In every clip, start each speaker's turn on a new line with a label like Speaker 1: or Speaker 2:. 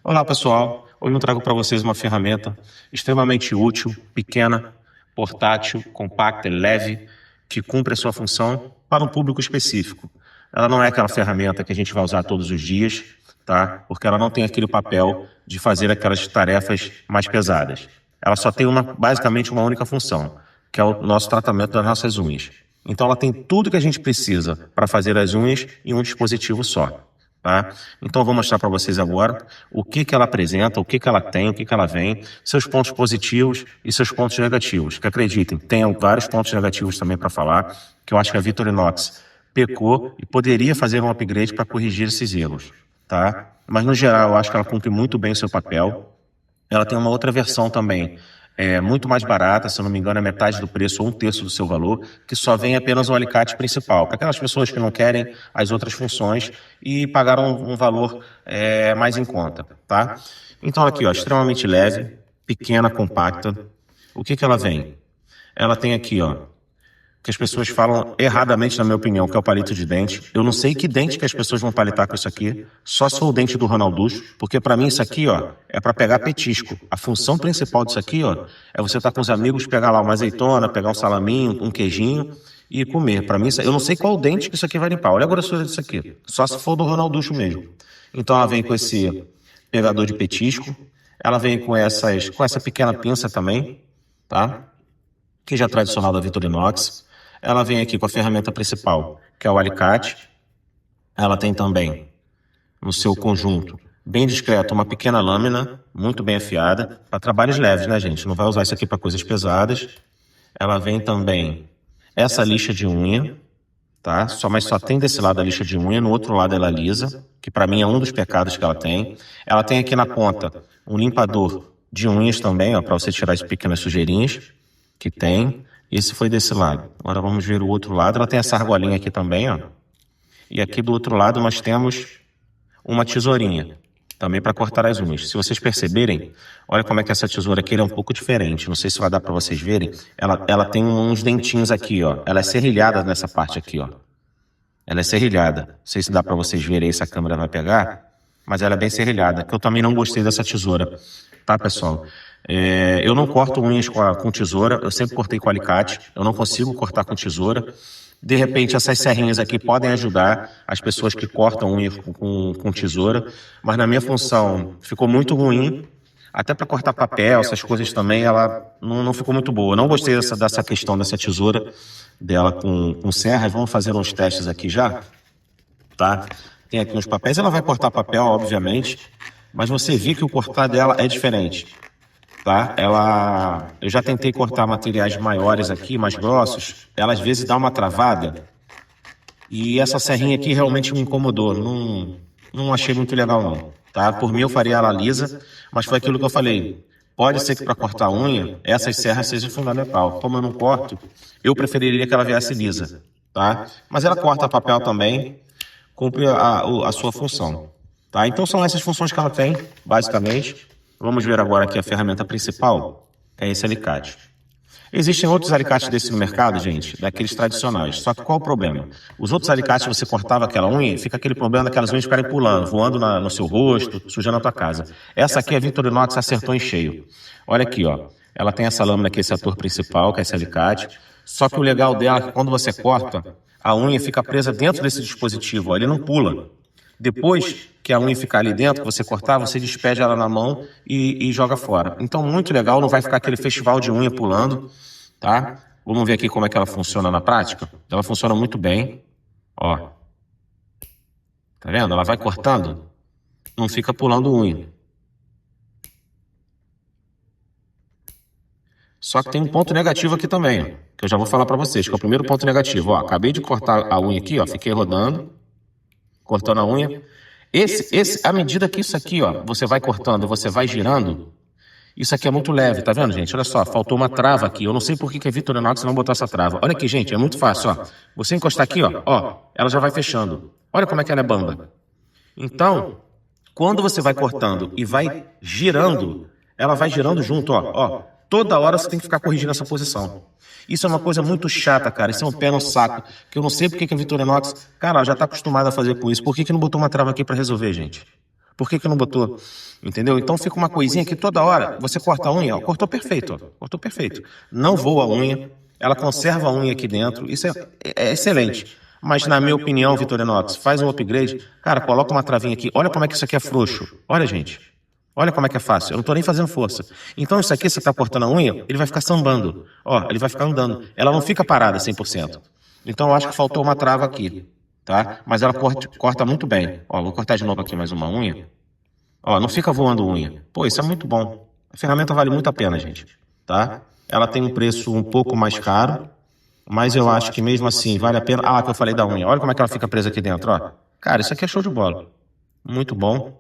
Speaker 1: Olá pessoal, hoje eu trago para vocês uma ferramenta extremamente útil, pequena, portátil, compacta e leve, que cumpre a sua função para um público específico. Ela não é aquela ferramenta que a gente vai usar todos os dias, tá? Porque ela não tem aquele papel de fazer aquelas tarefas mais pesadas. Ela só tem basicamente uma única função, que é o nosso tratamento das nossas unhas. Então ela tem tudo que a gente precisa para fazer as unhas em um dispositivo só. Tá? Então eu vou mostrar para vocês agora o que ela apresenta, o que ela tem, o que ela vem, seus pontos positivos e seus pontos negativos. Que acreditem, tem vários pontos negativos também para falar, que eu acho que a Victorinox pecou e poderia fazer um upgrade para corrigir esses erros. Tá? Mas no geral eu acho que ela cumpre muito bem o seu papel. Ela tem uma outra versão também, muito mais barata, se eu não me engano é metade do preço ou um terço do seu valor, que só vem apenas o alicate principal, para aquelas pessoas que não querem as outras funções e pagaram um valor mais em conta, tá? Então aqui, ó, extremamente leve, pequena, compacta. O que ela vem? Ela tem aqui, ó, que as pessoas falam erradamente, na minha opinião, que é o palito de dente. Eu não sei que dente que as pessoas vão palitar com isso aqui, só se for o dente do Ronalducho, porque para mim isso aqui, ó, é para pegar petisco. A função principal disso aqui, ó, é você estar com os amigos, pegar lá uma azeitona, pegar um salaminho, um queijinho e comer. Para mim, eu não sei qual dente que isso aqui vai limpar. Olha a grossura disso aqui, só se for do Ronalducho mesmo. Então ela vem com esse pegador de petisco, ela vem com essa pequena pinça também, tá? Que já é tradicional da Victorinox. Ela vem aqui com a ferramenta principal, que é o alicate. Ela tem também, no seu conjunto, bem discreto, uma pequena lâmina, muito bem afiada, para trabalhos leves, né, gente? Não vai usar isso aqui para coisas pesadas. Ela vem também essa lixa de unha, tá? Mas só tem desse lado a lixa de unha, no outro lado ela é lisa, que para mim é um dos pecados que ela tem. Ela tem aqui na ponta um limpador de unhas também, ó, para você tirar as pequenas sujeirinhas que tem. Esse foi desse lado. Agora vamos ver o outro lado. Ela tem essa argolinha aqui também, ó. E aqui do outro lado nós temos uma tesourinha, também para cortar as unhas. Se vocês perceberem, olha como é que essa tesoura aqui é um pouco diferente. Não sei se vai dar para vocês verem. Ela tem uns dentinhos aqui, ó. Ela é serrilhada nessa parte aqui, ó. Ela é serrilhada. Não sei se dá para vocês verem aí, se a câmera vai pegar. Mas ela é bem serrilhada, que eu também não gostei dessa tesoura. Tá, pessoal? Eu não corto unhas com tesoura, eu sempre cortei com alicate, eu não consigo cortar com tesoura. De repente, essas serrinhas aqui podem ajudar as pessoas que cortam unhas com tesoura, mas na minha função ficou muito ruim, até para cortar papel, essas coisas também, ela não ficou muito boa. Eu não gostei dessa questão dessa tesoura dela com serras. Vamos fazer uns testes aqui já, tá? Tem aqui uns papéis, ela vai cortar papel, obviamente, mas você vê que o cortar dela é diferente. Tá? Eu já tentei cortar materiais maiores aqui, mais grossos, ela às vezes dá uma travada, e essa serrinha aqui realmente me incomodou, não achei muito legal não, tá? Por mim eu faria ela lisa, mas foi aquilo que eu falei, pode ser que para cortar unha, essas serras sejam fundamental. Como eu não corto, eu preferiria que ela viesse lisa, tá? Mas ela corta papel também, cumpre a sua função, tá? Então são essas funções que ela tem, basicamente. Vamos ver agora aqui a ferramenta principal, que é esse alicate. Existem outros alicates desse no mercado, gente, daqueles tradicionais. Só que qual o problema? Os outros alicates, você cortava aquela unha, fica aquele problema daquelas unhas ficarem pulando, voando no seu rosto, sujando a tua casa. Essa aqui a Victorinox acertou em cheio. Olha aqui, ó. Ela tem essa lâmina aqui, esse ator principal, que é esse alicate. Só que o legal dela é que quando você corta, a unha fica presa dentro desse dispositivo, ó, ele não pula. Depois que a unha ficar ali dentro, você cortar, você despede ela na mão e joga fora. Então, muito legal, não vai ficar aquele festival de unha pulando, tá? Vamos ver aqui como é que ela funciona na prática. Ela funciona muito bem, ó. Tá vendo? Ela vai cortando, não fica pulando unha. Só que tem um ponto negativo aqui também, ó, que eu já vou falar pra vocês, que é o primeiro ponto negativo. Ó, acabei de cortar a unha aqui, ó, fiquei rodando, cortando a unha. À medida que isso aqui, ó, você vai cortando, você vai girando, isso aqui é muito leve, tá vendo, gente? Olha só, faltou uma trava aqui. Eu não sei por que a Victorinox não botou essa trava. Olha aqui, gente, é muito fácil, ó. Você encostar aqui, ó, ela já vai fechando. Olha como é que ela é bamba. Então, quando você vai cortando e vai girando, ela vai girando junto, ó. Toda hora você tem que ficar corrigindo essa posição. Isso é uma coisa muito chata, cara. Isso é um pé no saco. Que eu não sei porque que a Victorinox, cara, ela já tá acostumada a fazer com isso. Por que não botou uma trava aqui para resolver, gente? Por que não botou? Entendeu? Então fica uma coisinha que toda hora você corta a unha, ó, cortou perfeito, ó, cortou perfeito. Não voa a unha, ela conserva a unha aqui dentro, isso é excelente. Mas na minha opinião, Vitorinox, faz um upgrade, cara, coloca uma travinha aqui, olha como é que isso aqui é frouxo, olha gente. Olha como é que é fácil, eu não tô nem fazendo força. Então isso aqui, você tá cortando a unha, ele vai ficar sambando. Ó, ele vai ficar andando. Ela não fica parada 100%. Então eu acho que faltou uma trava aqui, tá? Mas ela corta muito bem. Ó, vou cortar de novo aqui mais uma unha. Ó, não fica voando unha. Pô, isso é muito bom. A ferramenta vale muito a pena, gente, tá? Ela tem um preço um pouco mais caro, mas eu acho que mesmo assim vale a pena. Ah, que eu falei da unha. Olha como é que ela fica presa aqui dentro, ó. Cara, isso aqui é show de bola. Muito bom.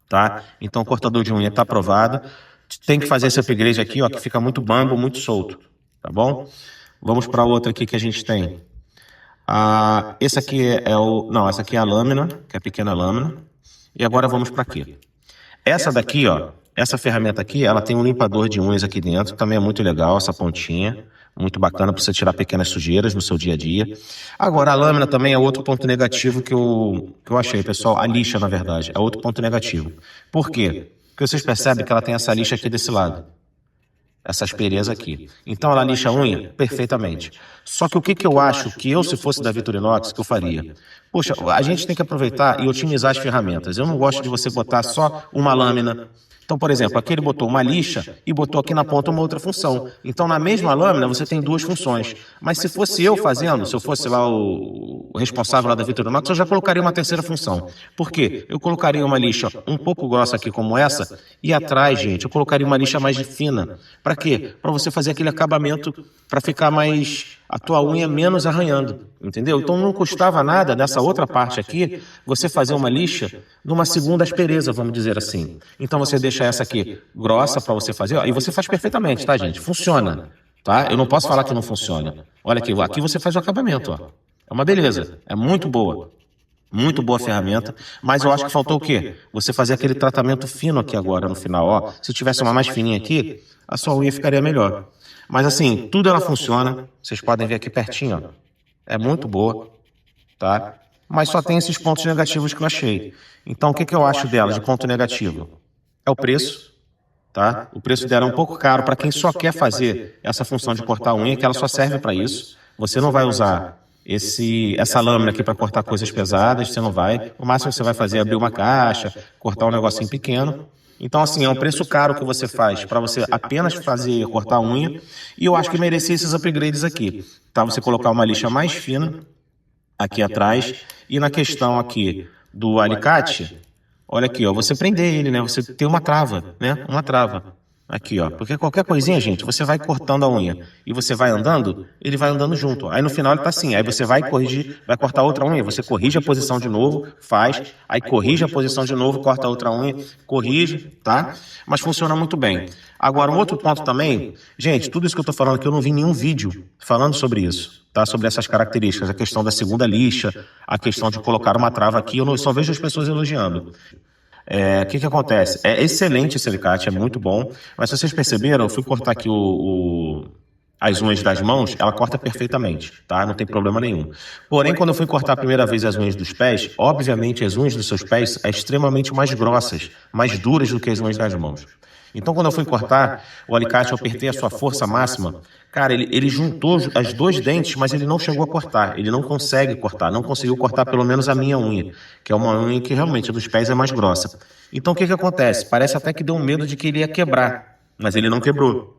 Speaker 1: Tá? Então o cortador de unha está aprovado. Tem que fazer esse upgrade aqui, ó, que fica muito bambo, muito solto, tá bom? Vamos para outra aqui que a gente tem. Esse aqui é o... Não, essa aqui é a lâmina, que é a pequena lâmina. E agora vamos para aqui. Essa daqui, ó, essa ferramenta aqui, ela tem um limpador de unhas aqui dentro, também é muito legal essa pontinha. Muito bacana para você tirar pequenas sujeiras no seu dia a dia. Agora, a lâmina também é outro ponto negativo que eu achei, pessoal. A lixa, na verdade, é outro ponto negativo. Por quê? Porque vocês percebem que ela tem essa lixa aqui desse lado. Essa aspereza aqui. Então, ela lixa a unha perfeitamente. Só que o que eu acho que eu, se fosse da Vitorinox, que eu faria? Poxa, a gente tem que aproveitar e otimizar as ferramentas. Eu não gosto de você botar só uma lâmina. Então, por exemplo, aqui ele botou uma lixa e botou aqui na ponta uma outra função. Então, na mesma lâmina, você tem duas funções. Mas se fosse eu fazendo, se eu fosse lá o responsável lá da Vitorinox, eu já colocaria uma terceira função. Por quê? Eu colocaria uma lixa um pouco grossa aqui como essa e atrás, gente, eu colocaria uma lixa mais fina. Para quê? Para você fazer aquele acabamento, para ficar mais... a tua unha menos arranhando, entendeu? Então não custava nada nessa outra parte aqui, você fazer uma lixa numa segunda aspereza, vamos dizer assim. Então você deixa essa aqui grossa para você fazer, ó, e você faz perfeitamente, tá, gente? Funciona, tá? Eu não posso falar que não funciona. Olha aqui, aqui você faz o acabamento, ó. É uma beleza, é muito boa. Muito boa ferramenta, mas eu acho que faltou o quê? Você fazer aquele tratamento fino aqui agora no final, ó. Se tivesse uma mais fininha aqui, a sua unha ficaria melhor. Mas assim, tudo ela funciona, vocês podem ver aqui pertinho, ó. É muito boa, tá? Mas só tem esses pontos negativos que eu achei. Então, o que eu acho dela de ponto negativo? É o preço, tá? O preço dela é um pouco caro para quem só quer fazer essa função de cortar a unha, que ela só serve para isso. Você não vai usar essa lâmina aqui para cortar coisas pesadas, você não vai. O máximo que você vai fazer é abrir uma caixa, cortar um negocinho pequeno. Então, assim, é um preço caro que você faz para você apenas fazer, cortar a unha. E eu acho que merecia esses upgrades aqui, tá? Você colocar uma lixa mais fina aqui atrás. E na questão aqui do alicate, olha aqui, ó, você prender ele, né? Você tem uma trava, né? Uma trava. Aqui, ó. Porque qualquer coisinha, gente, você vai cortando a unha e você vai andando, ele vai andando junto. Aí no final ele tá assim. Aí você vai corrigir, vai cortar outra unha, você corrige a posição de novo, faz, aí corrige a posição de novo, corta outra unha, corrige, tá? Mas funciona muito bem. Agora, um outro ponto também, gente, tudo isso que eu tô falando aqui, eu não vi nenhum vídeo falando sobre isso, tá? Sobre essas características, a questão da segunda lixa, a questão de colocar uma trava aqui, eu só vejo as pessoas elogiando. O que acontece? É excelente esse alicate, é muito bom, mas se vocês perceberam, eu fui cortar aqui as unhas das mãos, ela corta perfeitamente, tá? Não tem problema nenhum. Porém, quando eu fui cortar a primeira vez as unhas dos pés, obviamente as unhas dos seus pés são extremamente mais grossas, mais duras do que as unhas das mãos. Então, quando eu fui cortar o alicate, eu apertei a sua força máxima. Cara, ele juntou as dois dentes, mas ele não chegou a cortar. Ele não consegue cortar, não conseguiu cortar pelo menos a minha unha, que é uma unha que realmente dos pés é mais grossa. Então, o que acontece? Parece até que deu medo de que ele ia quebrar, mas ele não quebrou,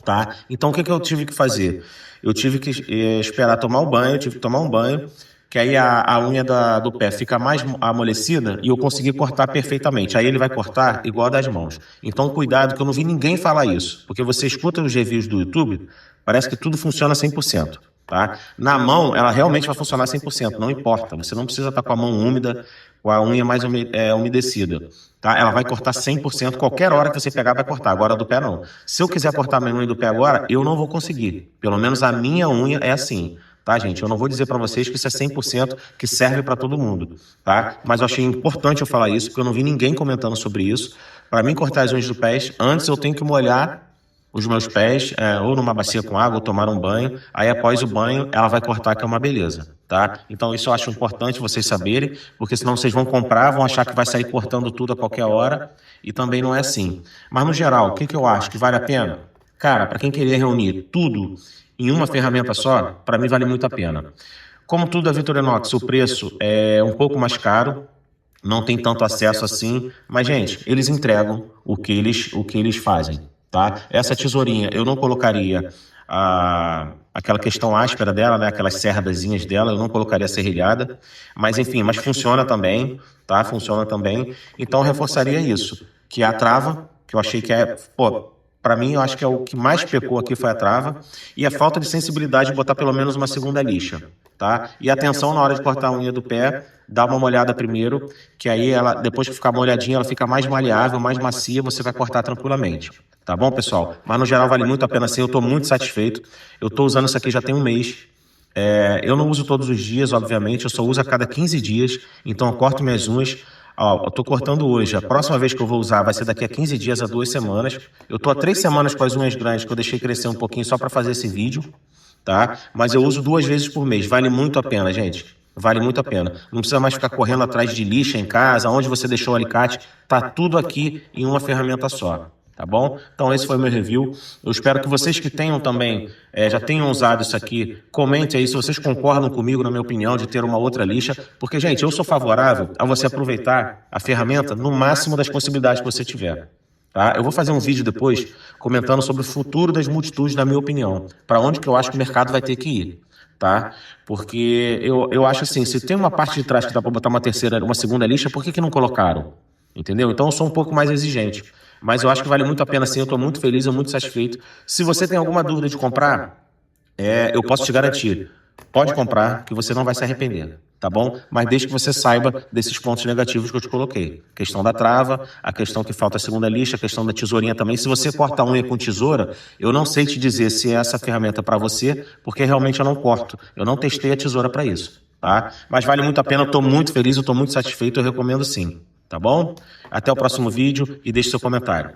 Speaker 1: tá? Então, o que eu tive que fazer? Eu tive que esperar tomar o banho, tive que tomar um banho, que aí a unha do pé fica mais amolecida e eu consegui cortar perfeitamente. Aí ele vai cortar igual a das mãos. Então, cuidado, que eu não vi ninguém falar isso. Porque você escuta os reviews do YouTube, parece que tudo funciona 100%. Tá? Na mão, ela realmente vai funcionar 100%, não importa. Você não precisa estar com a mão úmida, com a unha mais umedecida. Tá? Ela vai cortar 100%, qualquer hora que você pegar vai cortar, agora do pé não. Se eu quiser cortar a minha unha do pé agora, eu não vou conseguir. Pelo menos a minha unha é assim. Tá, gente? Eu não vou dizer para vocês que isso é 100% que serve para todo mundo, tá? Mas eu achei importante eu falar isso, porque eu não vi ninguém comentando sobre isso. Para mim cortar as unhas do pé, antes eu tenho que molhar os meus pés ou numa bacia com água ou tomar um banho. Aí após o banho ela vai cortar, que é uma beleza, tá? Então isso eu acho importante vocês saberem, porque senão vocês vão comprar, vão achar que vai sair cortando tudo a qualquer hora e também não é assim. Mas no geral, o que que eu acho que vale a pena? Cara, para quem querer reunir tudo em uma ferramenta só, para mim vale muito a pena. Como tudo da Victorinox, o preço é um pouco mais caro, não tem tanto acesso assim, mas, gente, eles entregam o que eles fazem, tá? Essa tesourinha, eu não colocaria aquela questão áspera dela, né? Aquelas cerdazinhas dela, eu não colocaria serrilhada, mas enfim, mas funciona também, tá? Funciona também. Então, eu reforçaria isso, que é a trava, que eu achei que é, pô, para mim, eu acho que é o que mais pecou aqui foi a trava e a falta de sensibilidade de botar pelo menos uma segunda lixa, tá? E atenção na hora de cortar a unha do pé, dá uma molhada primeiro, que aí ela, depois que ficar molhadinha, ela fica mais maleável, mais macia, você vai cortar tranquilamente. Tá bom, pessoal? Mas no geral vale muito a pena sim, eu estou muito satisfeito. Eu estou usando isso aqui já tem um mês. Eu não uso todos os dias, obviamente, eu só uso a cada 15 dias, então eu corto minhas unhas. Ó, eu tô cortando hoje, a próxima vez que eu vou usar vai ser daqui a 15 dias, a 2 semanas. Eu tô há 3 semanas com as unhas grandes, que eu deixei crescer um pouquinho só para fazer esse vídeo, tá? Mas eu uso 2 vezes por mês, vale muito a pena, gente. Vale muito a pena. Não precisa mais ficar correndo atrás de lixa em casa, onde você deixou o alicate, tá tudo aqui em uma ferramenta só. Tá bom? Então esse foi o meu review. Eu espero que vocês que tenham também, já tenham usado isso aqui, comentem aí se vocês concordam comigo, na minha opinião, de ter uma outra lixa, porque, gente, eu sou favorável a você aproveitar a ferramenta no máximo das possibilidades que você tiver. Tá? Eu vou fazer um vídeo depois comentando sobre o futuro das multitools, na minha opinião, para onde que eu acho que o mercado vai ter que ir. Tá? Porque eu acho assim, se tem uma parte de trás que dá para botar uma segunda lixa, por que que não colocaram? Entendeu? Então eu sou um pouco mais exigente. Mas eu acho que vale muito a pena sim, eu estou muito feliz, eu muito satisfeito. Se você tem alguma dúvida de comprar, eu posso te garantir, pode comprar, que você não vai se arrepender, tá bom? Mas desde que você saiba desses pontos negativos que eu te coloquei. A questão da trava, a questão que falta a segunda lixa, a questão da tesourinha também. Se você corta a unha com tesoura, eu não sei te dizer se é essa ferramenta para você, porque realmente eu não corto. Eu não testei a tesoura para isso, tá? Mas vale muito a pena, eu estou muito feliz, eu estou muito satisfeito, eu recomendo sim. Tá bom? Até o próximo vídeo e deixe seu comentário.